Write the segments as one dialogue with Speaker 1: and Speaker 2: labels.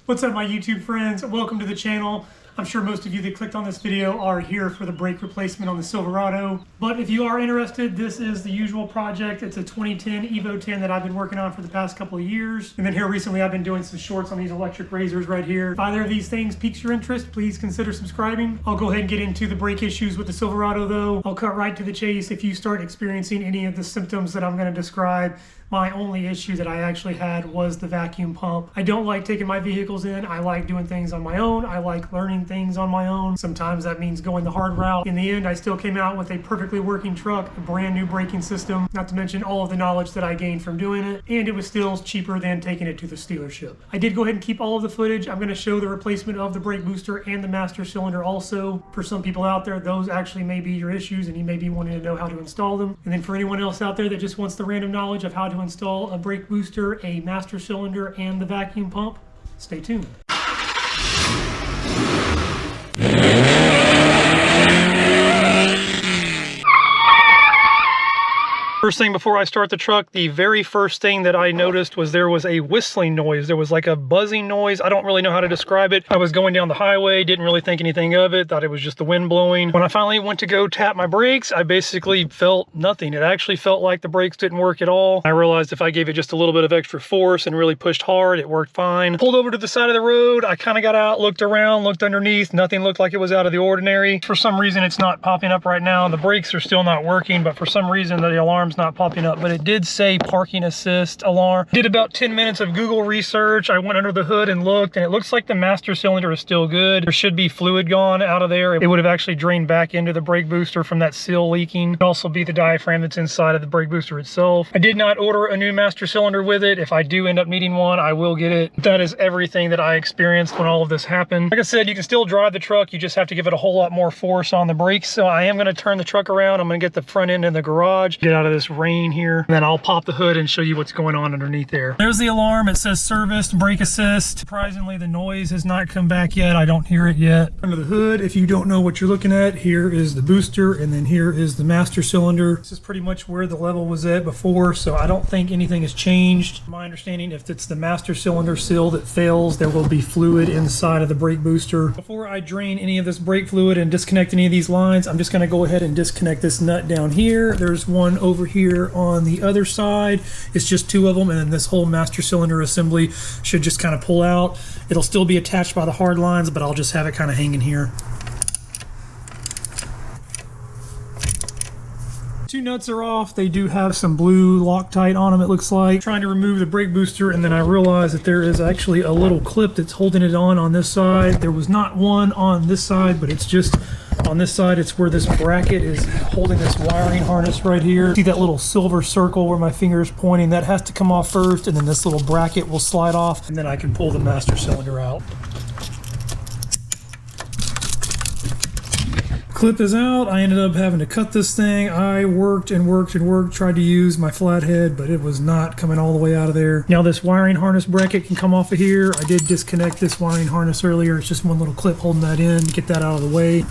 Speaker 1: What's up, my YouTube friends? Welcome to the channel. I'm sure most of you that clicked on this video are here for the brake replacement on the Silverado. But if you are interested, this is the usual project. It's a 2010 Evo 10 that I've been working on for the past couple of years. And then here recently, I've been doing some shorts on these electric razors right here. If either of these things piques your interest, please consider subscribing. I'll go ahead and get into the brake issues with the Silverado though. I'll cut right to the chase. If you start experiencing any of the symptoms that I'm going to describe, my only issue that I actually had was the vacuum pump. I don't like taking my vehicles in. I like doing things on my own. I like learning things on my own. Sometimes that means going the hard route. In the end, I still came out with a perfectly working truck, a brand new braking system, not to mention all of the knowledge that I gained from doing it, and it was still cheaper than taking it to the dealership. I did go ahead and keep all of the footage. I'm going to show the replacement of the brake booster and the master cylinder also. For some people out there, those actually may be your issues and you may be wanting to know how to install them. And then for anyone else out there that just wants the random knowledge of how to install a brake booster, a master cylinder, and the vacuum pump, stay tuned. First thing before I start the truck, the very first thing that I noticed was there was a whistling noise. There was like a buzzing noise. I don't really know how to describe it. I was going down the highway, didn't really think anything of it, thought it was just the wind blowing. When I finally went to go tap my brakes, I basically felt nothing. It actually felt like the brakes didn't work at all. I realized if I gave it just a little bit of extra force and really pushed hard, it worked fine. Pulled over to the side of the road. I kind of got out, looked around, looked underneath. Nothing looked like it was out of the ordinary. For some reason, it's not popping up right now. The brakes are still not working, but for some reason, the alarm's not popping up, but it did say parking assist alarm. Did about 10 minutes of Google research. I went under the hood and looked, and it looks like the master cylinder is still good. There should be fluid gone out of there. It would have actually drained back into the brake booster from that seal leaking. It could also be the diaphragm that's inside of the brake booster itself. I did not order a new master cylinder with it. If I do end up needing one, I will get it. That is everything that I experienced when all of this happened. Like I said, you can still drive the truck. You just have to give it a whole lot more force on the brakes. So I am going to turn the truck around. I'm going to get the front end in the garage, get out of this rain here. And then I'll pop the hood and show you what's going on underneath there. There's the alarm. It says serviced, brake assist. Surprisingly, the noise has not come back yet. I don't hear it yet. Under the hood, if you don't know what you're looking at, here is the booster, and then here is the master cylinder. This is pretty much where the level was at before, so I don't think anything has changed. My understanding, if it's the master cylinder seal that fails, there will be fluid inside of the brake booster. Before I drain any of this brake fluid and disconnect any of these lines, I'm just going to go ahead and disconnect this nut down here. There's one over here on the other side. It's just two of them, and then this whole master cylinder assembly should just kind of pull out. It'll still be attached by the hard lines, but I'll just have it kind of hanging here. Two nuts are off. They do have some blue Loctite on them, it looks like. Trying to remove the brake booster, and then I realized that there is actually a little clip that's holding it on this side. There was not one on this side, but it's just on this side. It's where this bracket is holding this wiring harness right here. See that little silver circle where my finger is pointing? That has to come off first, and then this little bracket will slide off, and then I can pull the master cylinder out. Clip is out. I ended up having to cut this thing. I worked and worked and worked, tried to use my flathead, but it was not coming all the way out of there. Now this wiring harness bracket can come off of here. I did disconnect this wiring harness earlier. It's just one little clip holding that in. Get that out of the way.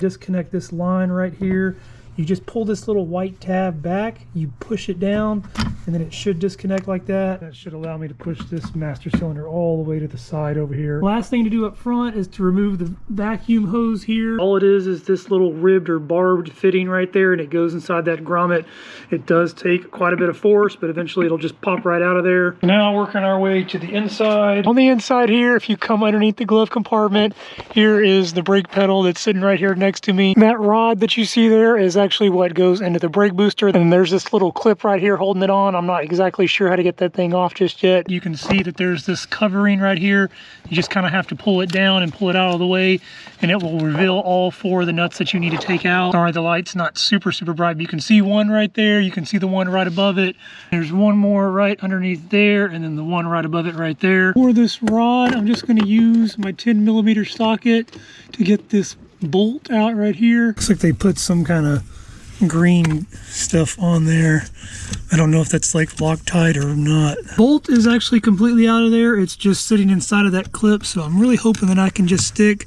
Speaker 1: Disconnect this line right here. You just pull this little white tab back, you push it down, and then it should disconnect like that. That should allow me to push this master cylinder all the way to the side over here. Last thing to do up front is to remove the vacuum hose here. All it is this little ribbed or barbed fitting right there, and it goes inside that grommet. It does take quite a bit of force, but eventually it'll just pop right out of there. Now working our way to the inside. On the inside here, if you come underneath the glove compartment, here is the brake pedal that's sitting right here next to me. That rod that you see there is actually what goes into the brake booster, and there's this little clip right here holding it on. I'm not exactly sure how to get that thing off just yet. You can see that there's this covering right here. You just kind of have to pull it down and pull it out of the way, and it will reveal all four of the nuts that you need to take out. Sorry, the light's not super bright, but you can see one right there. You can see the one right above it. There's one more right underneath there, and then the one right above it right there. For this rod, I'm just going to use my 10mm socket to get this bolt out right here. Looks like they put some kind of green stuff on there. I don't know if that's like Loctite or not. Bolt is actually completely out of there. It's just sitting inside of that clip, so I'm really hoping that I can just stick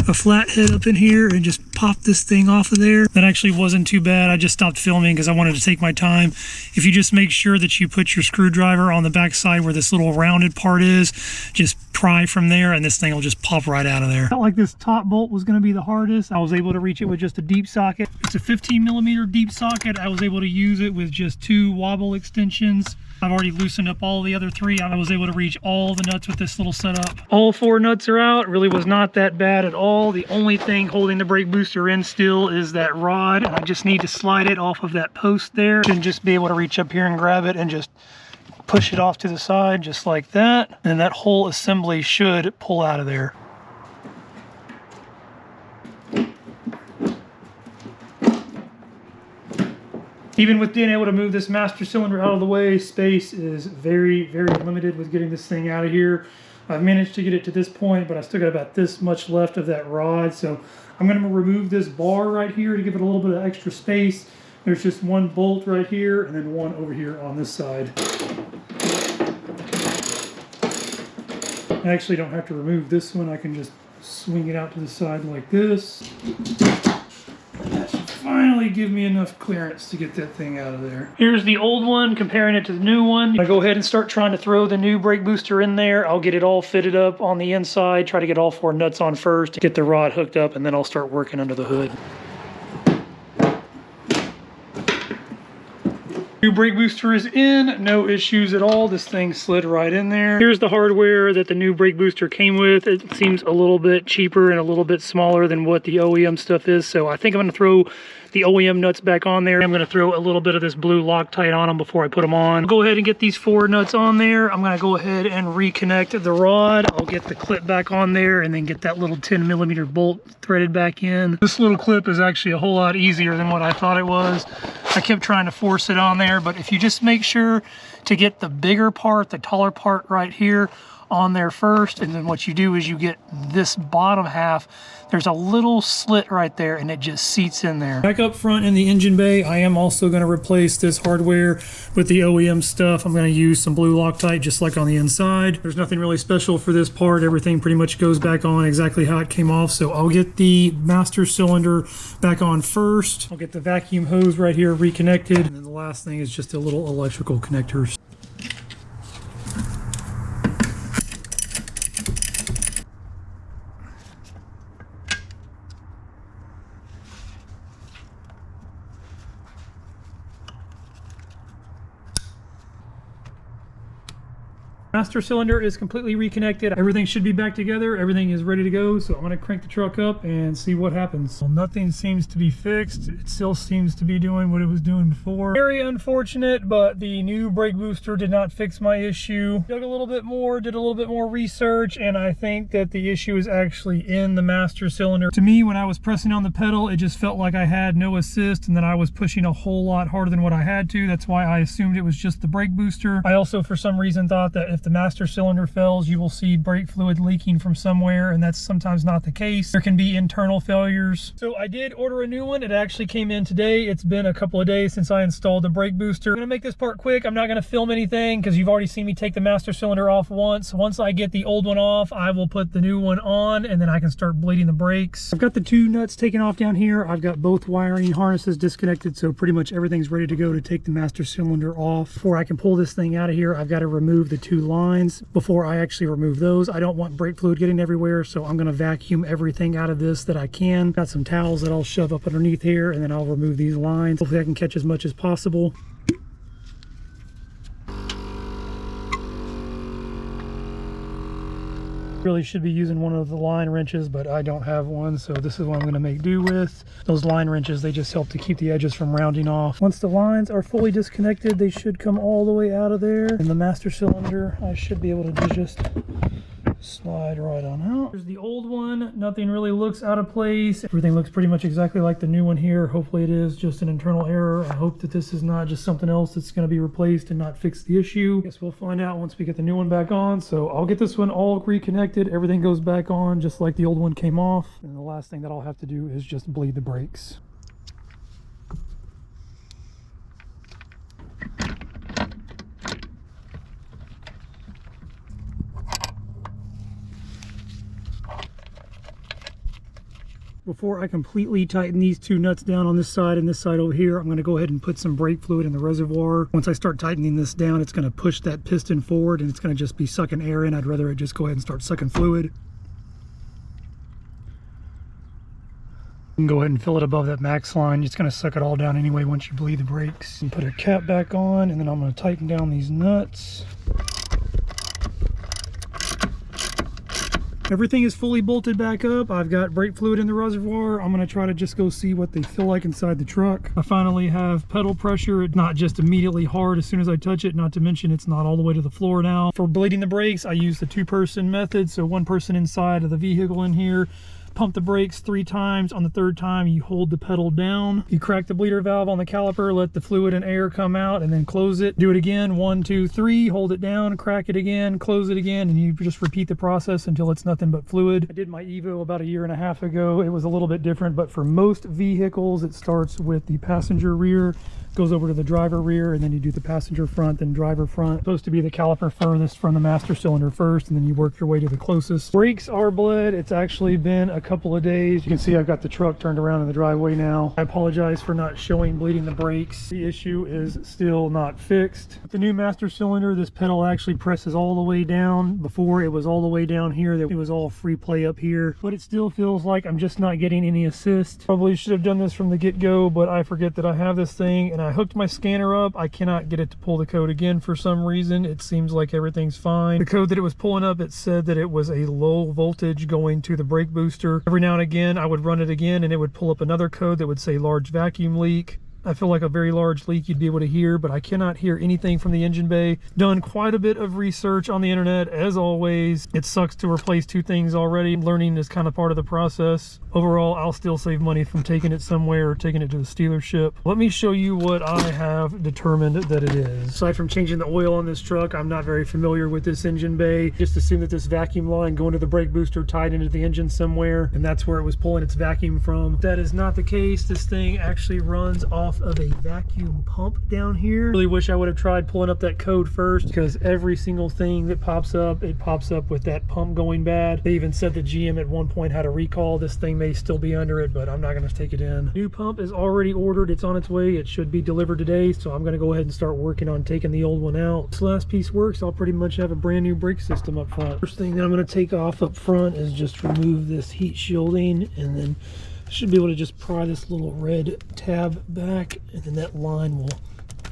Speaker 1: a flathead up in here and just pop this thing off of there. That actually wasn't too bad. I just stopped filming because I wanted to take my time. If you just make sure that you put your screwdriver on the back side where this little rounded part is, just pry from there and this thing will just pop right out of there. Felt like this top bolt was going to be the hardest. I was able to reach it with just a deep socket. It's a 15mm deep socket. I was able to use it with just 2 wobble extensions. I've already loosened up all the other 3. I was able to reach all the nuts with this little setup. All 4 nuts are out. Really was not that bad at all. The only thing holding the brake booster in still is that rod. I just need to slide it off of that post there and just be able to reach up here and grab it and just push it off to the side just like that. And that whole assembly should pull out of there. Even with being able to move this master cylinder out of the way, space is very, very limited with getting this thing out of here. I've managed to get it to this point, but I still got about this much left of that rod. So I'm going to remove this bar right here to give it a little bit of extra space. There's just 1 bolt right here and then 1 over here on this side. I actually don't have to remove this one. I can just swing it out to the side like this. That should finally give me enough clearance to get that thing out of there. Here's the old one, comparing it to the new one. I go ahead and start trying to throw the new brake booster in there. I'll get it all fitted up on the inside, try to get all 4 nuts on first, get the rod hooked up, and then I'll start working under the hood. New brake booster is in, no issues at all. This thing slid right in there. Here's the hardware that the new brake booster came with. It seems a little bit cheaper and a little bit smaller than what the OEM stuff is. So I think I'm gonna throw the OEM nuts back on there. I'm gonna throw a little bit of this blue Loctite on them before I put them on. I'll go ahead and get these 4 nuts on there. I'm gonna go ahead and reconnect the rod. I'll get the clip back on there and then get that little 10mm bolt threaded back in. This little clip is actually a whole lot easier than what I thought it was. I kept trying to force it on there, but if you just make sure to get the bigger part, the taller part right here on there first, and then what you do is you get this bottom half. There's a little slit right there and it just seats in there. Back up front in the engine bay, I am also going to replace this hardware with the OEM stuff. I'm going to use some blue Loctite just like on the inside. There's nothing really special for this part. Everything pretty much goes back on exactly how it came off. So I'll get the master cylinder back on first. I'll get the vacuum hose right here reconnected. And then the last thing is just a little electrical connectors. Master cylinder is completely reconnected. Everything should be back together. Everything is ready to go. So I'm going to crank the truck up and see what happens. Well, nothing seems to be fixed. It still seems to be doing what it was doing before. Very unfortunate, but the new brake booster did not fix my issue. Dug a little bit more, did a little bit more research, and I think that the issue is actually in the master cylinder. To me, when I was pressing on the pedal, it just felt like I had no assist and that I was pushing a whole lot harder than what I had to. That's why I assumed it was just the brake booster. I also, for some reason, thought that if the master cylinder fails, you will see brake fluid leaking from somewhere, and that's sometimes not the case. There can be internal failures. So I did order a new one. It actually came in today. It's been a couple of days since I installed the brake booster. I'm gonna make this part quick. I'm not gonna film anything because you've already seen me take the master cylinder off once. Once I get the old one off, I will put the new one on and then I can start bleeding the brakes. I've got the 2 nuts taken off down here. I've got both wiring harnesses disconnected, so pretty much everything's ready to go to take the master cylinder off. Before I can pull this thing out of here, I've got to remove the 2 lines. Before I actually remove those, I don't want brake fluid getting everywhere, so I'm going to vacuum everything out of this that I can. Got some towels that I'll shove up underneath here, and then I'll remove these lines. Hopefully I can catch as much as possible. Really should be using one of the line wrenches, but I don't have one, so this is what I'm going to make do with. Those line wrenches, they just help to keep the edges from rounding off. Once the lines are fully disconnected, they should come all the way out of there. And the master cylinder, I should be able to just slide right on out. Here's the old one. Nothing really looks out of place. Everything looks pretty much exactly like the new one here. Hopefully it is just an internal error. I hope that this is not just something else that's going to be replaced and not fix the issue. Guess we'll find out once we get the new one back on. So I'll get this one all reconnected. Everything goes back on just like the old one came off. And the last thing that I'll have to do is just bleed the brakes. Before I completely tighten these two nuts down on this side and this side over here, I'm going to go ahead and put some brake fluid in the reservoir. Once I start tightening this down, it's going to push that piston forward and it's going to just be sucking air in. I'd rather it just go ahead and start sucking fluid. You can go ahead and fill it above that max line. It's going to suck it all down anyway once you bleed the brakes. And put a cap back on, and then I'm going to tighten down these nuts. Everything is fully bolted back up. I've got brake fluid in the reservoir. I'm going to try to just go see what they feel like inside the truck. I finally have pedal pressure. It's not just immediately hard as soon as I touch it, not to mention it's not all the way to the floor now. For bleeding the brakes, I use the two-person method, so one person inside of the vehicle in here. Pump the brakes 3 times. On the 3rd time, you hold the pedal down. You crack the bleeder valve on the caliper, let the fluid and air come out, and then close it. Do it again, 1, 2, 3, hold it down, crack it again, close it again, and you just repeat the process until it's nothing but fluid. I did my Evo about 1.5 years ago. It was a little bit different, but for most vehicles, it starts with the passenger rear, goes over to the driver rear, and then you do the passenger front, then driver front. It's supposed to be the caliper furthest from the master cylinder first, and then you work your way to the closest. Brakes are bled. It's actually been a couple of days. You can see I've got the truck turned around in the driveway now. I apologize for not showing bleeding the brakes. The issue is still not fixed. With the new master cylinder, this pedal actually presses all the way down. Before, it was all the way down here. It was all free play up here, but it still feels like I'm just not getting any assist. Probably should have done this from the get-go, but I forget that I have this thing, and I hooked my scanner up. I cannot get it to pull the code again for some reason. It seems like everything's fine. The code that it was pulling up, it said that it was a low voltage going to the brake booster. Every now and again I would run it again and it would pull up another code that would say large vacuum leak. I feel like a very large leak you'd be able to hear, but I cannot hear anything from the engine bay. Done quite a bit of research on the internet, as always. It sucks to replace 2 things already. Learning is kind of part of the process. Overall, I'll still save money from taking it somewhere or taking it to the dealership. Let me show you what I have determined that it is. Aside from changing the oil on this truck, I'm not very familiar with this engine bay. Just assume that this vacuum line going to the brake booster tied into the engine somewhere, and that's where it was pulling its vacuum from. That is not the case. This thing actually runs off of a vacuum pump down here. Really wish I would have tried pulling up that code first, because every single thing that pops up, it pops up with that pump going bad. They even said that GM at one point had a recall. This thing may still be under it, but I'm not going to take it in. New pump is already ordered. It's on its way. It should be delivered today, so I'm going to go ahead and start working on taking the old one out. This last piece works, I'll pretty much have a brand new brake system up front. First thing that I'm going to take off up front is just remove this heat shielding, and then should be able to just pry this little red tab back, and then that line will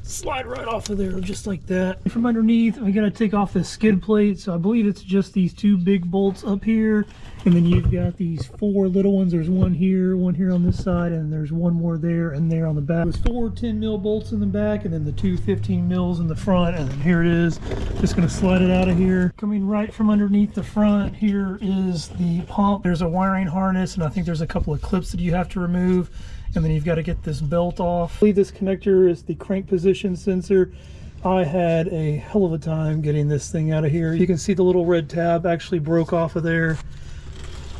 Speaker 1: slide right off of there just like that. And from underneath, I gotta take off this skid plate, so I believe it's just these 2 big bolts up here, and then you've got these 4 little ones. There's one here on this side, and there's one more there and there on the back. There's 4 10 mil bolts in the back, and then the 2 15 mils in the front, and then here it is. Just gonna slide it out of here. Coming right from underneath the front, here is the pump. There's a wiring harness, and I think there's a couple of clips that you have to remove, and then you've got to get this belt off. I believe this connector is the crank position sensor. I had a hell of a time getting this thing out of here. You can see the little red tab actually broke off of there.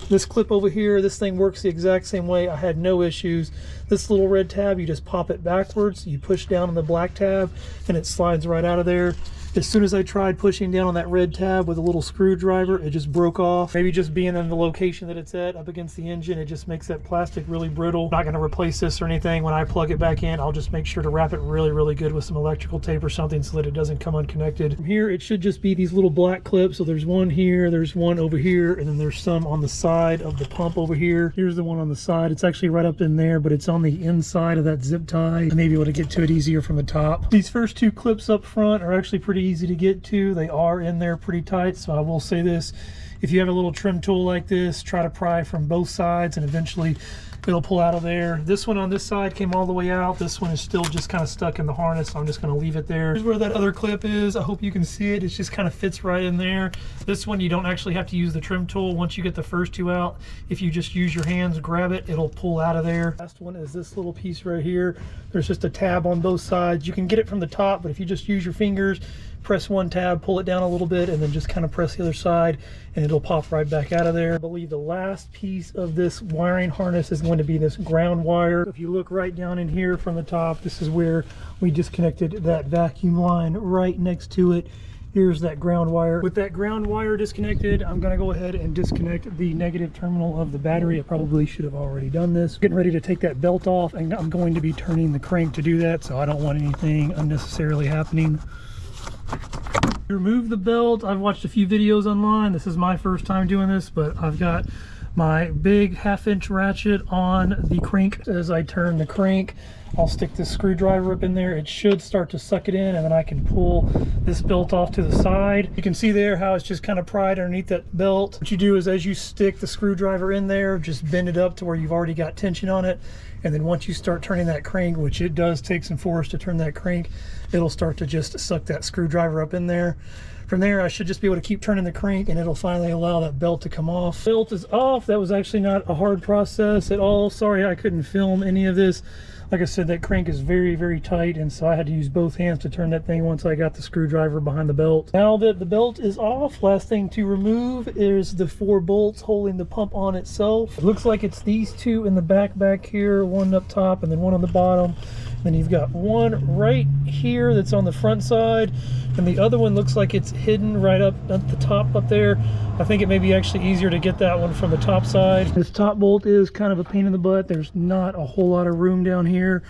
Speaker 1: This clip over here, this thing works the exact same way. I had no issues. This little red tab, you just pop it backwards, you push down on the black tab, and it slides right out of there. As soon as I tried pushing down on that red tab with a little screwdriver, it just broke off. Maybe just being in the location that it's at up against the engine, it just makes that plastic really brittle. Not going to replace this or anything. When I plug it back in, I'll just make sure to wrap it really good with some electrical tape or something so that it doesn't come unconnected. From here, it should just be these little black clips. So there's one here, there's one over here, and then there's some on the side of the pump over here. Here's the one on the side. It's actually right up in there, but it's on the inside of that zip tie. I may be able to get to it easier from the top. These first 2 clips up front are actually pretty easy to get to. They are in there pretty tight, so I will say this: if you have a little trim tool like this, try to pry from both sides and eventually it'll pull out of there. This one on this side came all the way out. This one is still just kind of stuck in the harness, so I'm just going to leave it there. Here's where that other clip is. I hope you can see it. It just kind of fits right in there. This one, you don't actually have to use the trim tool. Once you get the first 2 out, if you just use your hands, grab it, it'll pull out of there. Last one is this little piece right here. There's just a tab on both sides. You can get it from the top, but if you just use your fingers, press one tab, pull it down a little bit, and then just kind of press the other side, and it'll pop right back out of there. I believe the last piece of this wiring harness is going to be this ground wire. If you look right down in here from the top, this is where we disconnected that vacuum line right next to it. Here's that ground wire. With that ground wire disconnected, I'm gonna go ahead and disconnect the negative terminal of the battery. I probably should have already done this. Getting ready to take that belt off, and I'm going to be turning the crank to do that, so I don't want anything unnecessarily happening. Remove the belt. I've watched a few videos online. This is my first time doing this, but I've got my big 1/2-inch ratchet on the crank. As I turn the crank, I'll stick this screwdriver up in there. It should start to suck it in, and then I can pull this belt off to the side. You can see there how it's just kind of pried underneath that belt. What you do is, as you stick the screwdriver in there, just bend it up to where you've already got tension on it. And then once you start turning that crank, which it does take some force to turn that crank, it'll start to just suck that screwdriver up in there. From there, I should just be able to keep turning the crank, and it'll finally allow that belt to come off. Belt is off. That was actually not a hard process at all. Sorry I couldn't film any of this. Like I said, that crank is very, very tight, and so I had to use both hands to turn that thing once I got the screwdriver behind the belt. Now that the belt is off, last thing to remove is the 4 bolts holding the pump on itself. It looks like it's these 2 in the back here, one up top and then one on the bottom. Then you've got one right here that's on the front side, and the other one looks like it's hidden right up at the top up there. I think it may be actually easier to get that one from the top side. This top bolt is kind of a pain in the butt. There's not a whole lot of room down here.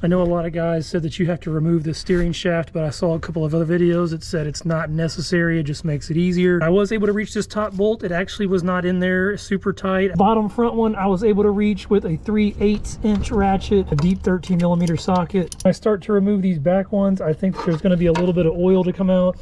Speaker 1: I know a lot of guys said that you have to remove the steering shaft, but I saw a couple of other videos that said it's not necessary. It just makes it easier. I was able to reach this top bolt. It actually was not in there super tight. Bottom front one, I was able to reach with a 3/8-inch ratchet, a deep 13mm socket. When I start to remove these back ones, I think there's going to be a little bit of oil to come out.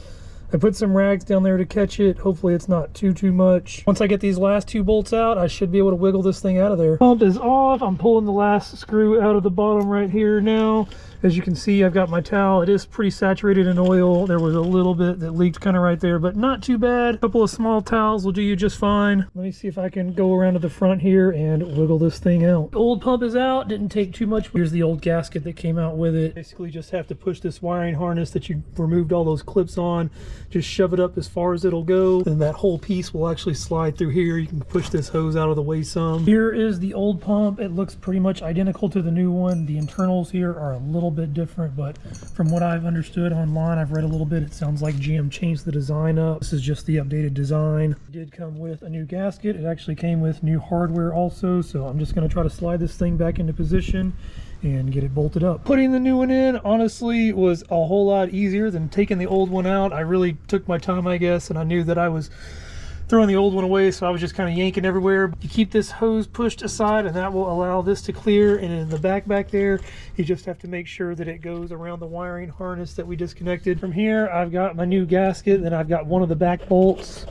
Speaker 1: I put some rags down there to catch it. Hopefully it's not too much. Once I get these last 2 bolts out, I should be able to wiggle this thing out of there. Pump is off. I'm pulling the last screw out of the bottom right here now. As you can see, I've got my towel. It is pretty saturated in oil. There was a little bit that leaked kind of right there, but not too bad. A couple of small towels will do you just fine. Let me see if I can go around to the front here and wiggle this thing out. The old pump is out. Didn't take too much. Here's the old gasket that came out with it. Basically just have to push this wiring harness that you removed all those clips on. Just shove it up as far as it'll go, and that whole piece will actually slide through here. You can push this hose out of the way some. Here is the old pump. It looks pretty much identical to the new one. The internals here are a little bit different, but from what I've understood online, I've read a little bit, it sounds like GM changed the design up. This is just the updated design. It did come with a new gasket. It actually came with new hardware also, so I'm just going to try to slide this thing back into position and get it bolted up. Putting the new one in honestly was a whole lot easier than taking the old one out. I really took my time, I guess, and I knew that I was throwing the old one away, so I was just kind of yanking everywhere. You keep this hose pushed aside, and that will allow this to clear. And in the back there, you just have to make sure that it goes around the wiring harness that we disconnected. From here, I've got my new gasket, then I've got one of the back bolts.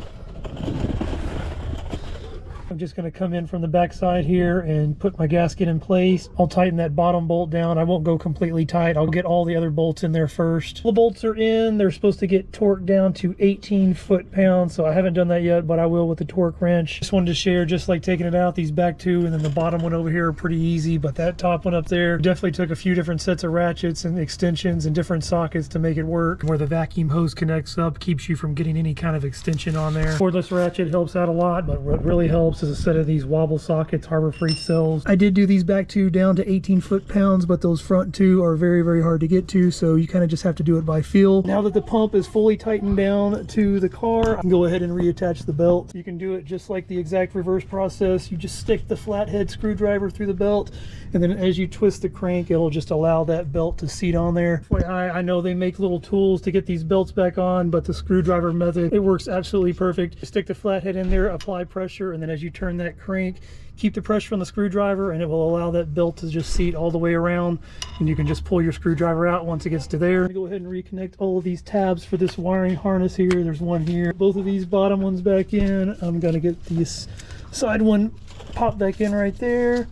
Speaker 1: I'm just going to come in from the back side here and put my gasket in place. I'll tighten that bottom bolt down. I won't go completely tight. I'll get all the other bolts in there first. The bolts are in. They're supposed to get torqued down to 18 foot-pounds, so I haven't done that yet, but I will with the torque wrench. Just wanted to share, just like taking it out, these back 2 and then the bottom one over here are pretty easy, but that top one up there definitely took a few different sets of ratchets and extensions and different sockets to make it work. Where the vacuum hose connects up keeps you from getting any kind of extension on there. Cordless ratchet helps out a lot, but what really helps is a set of these wobble sockets, Harbor Freight cells. I did do these back 2 down to 18 foot-pounds, but those front 2 are very, very hard to get to, so you kind of just have to do it by feel. Now that the pump is fully tightened down to the car, I can go ahead and reattach the belt. You can do it just like the exact reverse process. You just stick the flathead screwdriver through the belt, and then as you twist the crank, it'll just allow that belt to seat on there. I know they make little tools to get these belts back on, but the screwdriver method, it works absolutely perfect. You stick the flathead in there, apply pressure, and then as you turn that crank, keep the pressure on the screwdriver, and it will allow that belt to just seat all the way around, and you can just pull your screwdriver out once it gets to there. Go ahead and reconnect all of these tabs for this wiring harness here. There's one here, both of these bottom ones back in. I'm gonna get this side one pop back in right there,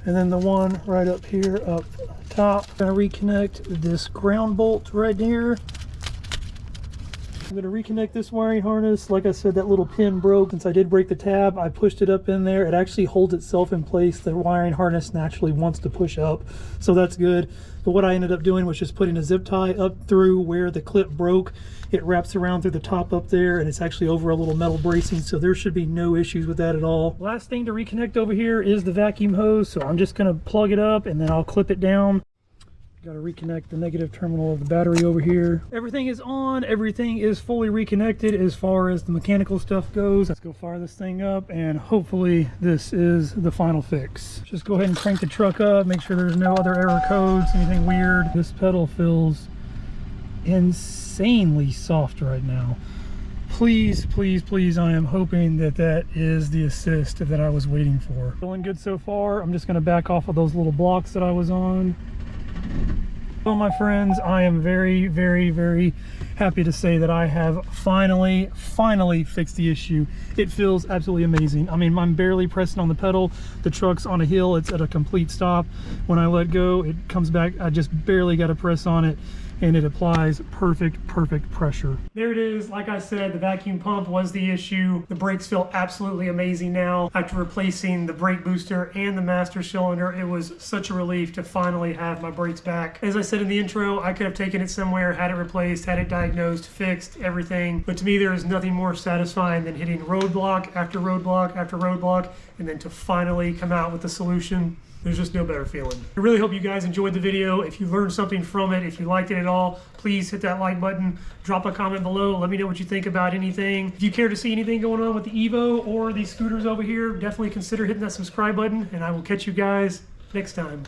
Speaker 1: and then the one right up here up top. I'm gonna reconnect this ground bolt right here. I'm going to reconnect this wiring harness. Like I said, that little pin broke. Since I did break the tab, I pushed it up in there. It actually holds itself in place. The wiring harness naturally wants to push up, so that's good. But what I ended up doing was just putting a zip tie up through where the clip broke. It wraps around through the top up there, and it's actually over a little metal bracing, so there should be no issues with that at all. Last thing to reconnect over here is the vacuum hose, so I'm just going to plug it up and then I'll clip it down. Got to reconnect the negative terminal of the battery over here. Everything is on. Everything is fully reconnected as far as the mechanical stuff goes. Let's go fire this thing up and hopefully this is the final fix. Just go ahead and crank the truck up. Make sure there's no other error codes, anything weird. This pedal feels insanely soft right now. Please, please, please, I am hoping that that is the assist that I was waiting for. Feeling good so far. I'm just going to back off of those little blocks that I was on. Well, my friends, I am very, very, very happy to say that I have finally fixed the issue. It feels absolutely amazing. I mean, I'm barely pressing on the pedal. The truck's on a hill. It's at a complete stop. When I let go, it comes back. I just barely got to press on it, and it applies perfect pressure. There it is. Like I said, the vacuum pump was the issue. The brakes feel absolutely amazing now. After replacing the brake booster and the master cylinder, it was such a relief to finally have my brakes back. As I said in the intro, I could have taken it somewhere, had it replaced, had it diagnosed, fixed, everything. But to me, there is nothing more satisfying than hitting roadblock after roadblock after roadblock, and then to finally come out with the solution. There's just no better feeling. I really hope you guys enjoyed the video. If you learned something from it, if you liked it at all, please hit that like button, drop a comment below, let me know what you think about anything. If you care to see anything going on with the Evo or these scooters over here, definitely consider hitting that subscribe button, and I will catch you guys next time.